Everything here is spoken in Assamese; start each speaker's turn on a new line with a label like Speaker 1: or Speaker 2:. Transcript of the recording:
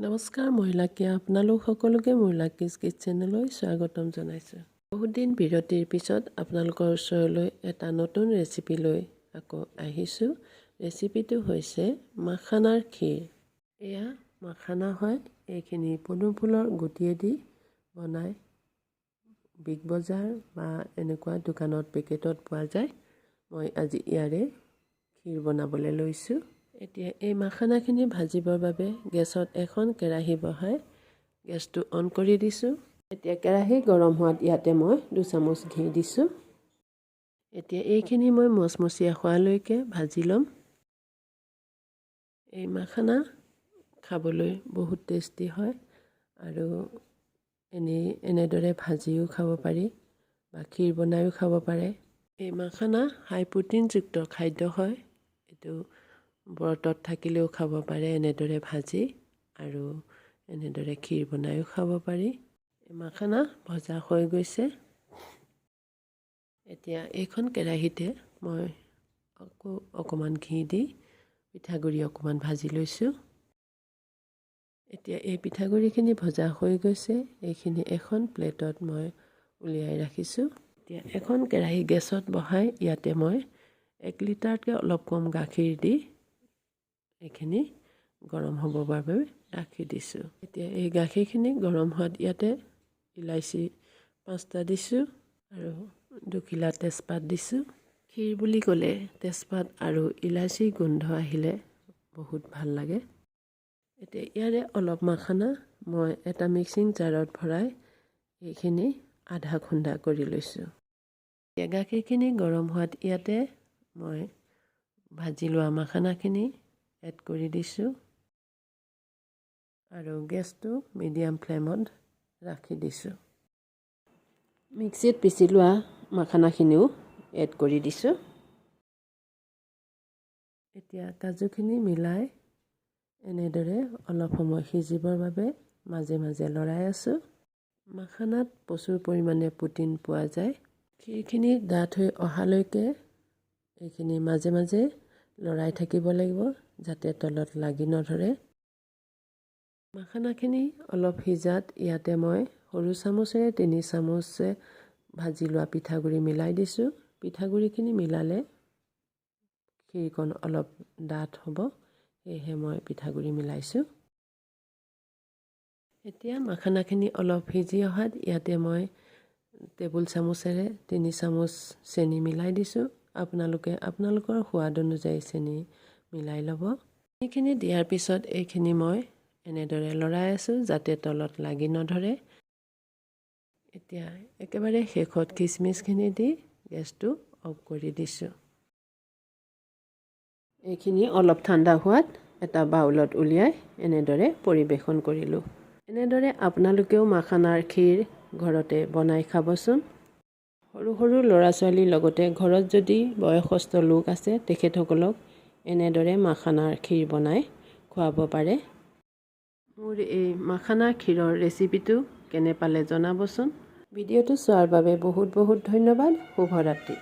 Speaker 1: নমস্কাৰ মহিলাকে আপোনালোক সকলোকে মহিলাকিজ কিচেনলৈ স্বাগতম জনাইছোঁ। বহুত দিন বিৰতিৰ পিছত আপোনালোকৰ ওচৰলৈ এটা নতুন ৰেচিপি লৈ আকৌ আহিছোঁ। ৰেচিপিটো হৈছে মাখানাৰ ক্ষীৰ। এয়া মাখানা হয়। এইখিনি পদুম ফুলৰ গুটিয়েদি বনাই বিগ বজাৰ বা এনেকুৱা দোকানত পেকেটত পোৱা যায়। মই আজি ইয়াৰে ক্ষীৰ বনাবলৈ লৈছোঁ। এতিয়া এই মাখানাখিনি ভাজিবৰ বাবে গেছত এখন কেৰাহী বহাই গেছটো অন কৰি দিছোঁ। এতিয়া কেৰাহী গৰম হোৱাত ইয়াতে মই 2 চামুচ ঘি দিছোঁ। এতিয়া এইখিনি মই মচমচীয়া হোৱালৈকে ভাজি ল'ম। এই মাখানা খাবলৈ বহুত টেষ্টি হয় আৰু এনেদৰে ভাজিও খাব পাৰি বা ক্ষীৰ বনাইও খাব পাৰে। এই মাখানা হাই প্ৰটিনযুক্ত খাদ্য হয়। এইটো ব্ৰতত থাকিলেও খাব পাৰে এনেদৰে ভাজি আৰু এনেদৰে ক্ষীৰ বনাইও খাব পাৰি। মাখানা ভজা হৈ গৈছে। এতিয়া এইখন কেৰাহীতে মই অকণমান ঘি দি পিঠাগুড়ি অকণমান ভাজি লৈছোঁ। এতিয়া এই পিঠাগুড়িখিনি ভজা হৈ গৈছে। এইখিনি এখন প্লেটত মই উলিয়াই ৰাখিছোঁ। এতিয়া এখন কেৰাহী গেছত বহাই ইয়াতে মই 1 লিটাৰতকৈ অলপ কম গাখীৰ দি এইখিনি গৰম হ'বৰ বাবে ৰাখি দিছোঁ। এতিয়া এই গাখীৰখিনি গৰম হোৱাত ইয়াতে ইলাচি 5টা দিছোঁ আৰু 2 কিলা তেজপাত দিছোঁ। ক্ষীৰ বুলি ক'লে তেজপাত আৰু ইলাচি গোন্ধ আহিলে বহুত ভাল লাগে। এতিয়া ইয়াৰে অলপ মাখানা মই এটা মিক্সিং জাৰত ভৰাই এইখিনি আধা খুন্দা কৰি লৈছোঁ। এতিয়া গাখীৰখিনি গৰম হোৱাত ইয়াতে মই ভাজি লোৱা মাখানাখিনি এড কৰি দিছোঁ আৰু গেছটো মিডিয়াম ফ্লেমত ৰাখি দিছোঁ। মিক্সিত পিচি লোৱা মাখানাখিনিও এড কৰি দিছোঁ। এতিয়া কাজুখিনি মিলাই এনেদৰে অলপ সময় সিজিবৰ বাবে মাজে মাজে লৰাই আছোঁ। মাখানাত প্ৰচুৰ পৰিমাণে প্ৰটিন পোৱা যায়। ক্ষীৰখিনি ডাঠ হৈ অহালৈকে এইখিনি মাজে মাজে লৰাই থাকিব লাগিব যাতে তলত লাগি নধৰে। মাখানাখিনি অলপ সিজাত ইয়াতে মই সৰু চামুচেৰে 3 চামুচে ভাজি লোৱা পিঠাগুড়ি মিলাই দিছোঁ। পিঠাগুড়িখিনি মিলালে ক্ষীৰকণ অলপ ডাঠ হ'ব, সেয়েহে মই পিঠাগুড়ি মিলাইছোঁ। এতিয়া মাখানাখিনি অলপ সিজি অহাত ইয়াতে মই টেবুল চামুচেৰে 3 চামুচ চেনি মিলাই দিছোঁ। আপোনালোকে আপোনালোকৰ সোৱাদ অনুযায়ী চেনি মিলাই ল'ব। এইখিনি দিয়াৰ পিছত এইখিনি মই এনেদৰে লৰাই আছোঁ যাতে তলত লাগি নধৰে। এতিয়া একেবাৰে শেষত কিচমিচখিনি দি গেছটো অফ কৰি দিছোঁ। এইখিনি অলপ ঠাণ্ডা হোৱাত এটা বাউলত উলিয়াই এনেদৰে পৰিৱেশন কৰিলোঁ। এনেদৰে আপোনালোকেও মাখানাৰ ক্ষীৰ ঘৰতে বনাই খাবচোন। সৰু সৰু ল'ৰা ছোৱালীৰ লগতে ঘৰত যদি বয়সস্থ লোক আছে তেখেতসকলক এনেদৰে মাখানাৰ ক্ষীৰ বনাই খুৱাব পাৰে। মোৰ এই মাখানাৰ ক্ষীৰৰ ৰেচিপিটো কেনে পালে জনাবচোন। ভিডিঅ'টো চোৱাৰ বাবে বহুত বহুত ধন্যবাদ। শুভৰাত্ৰি।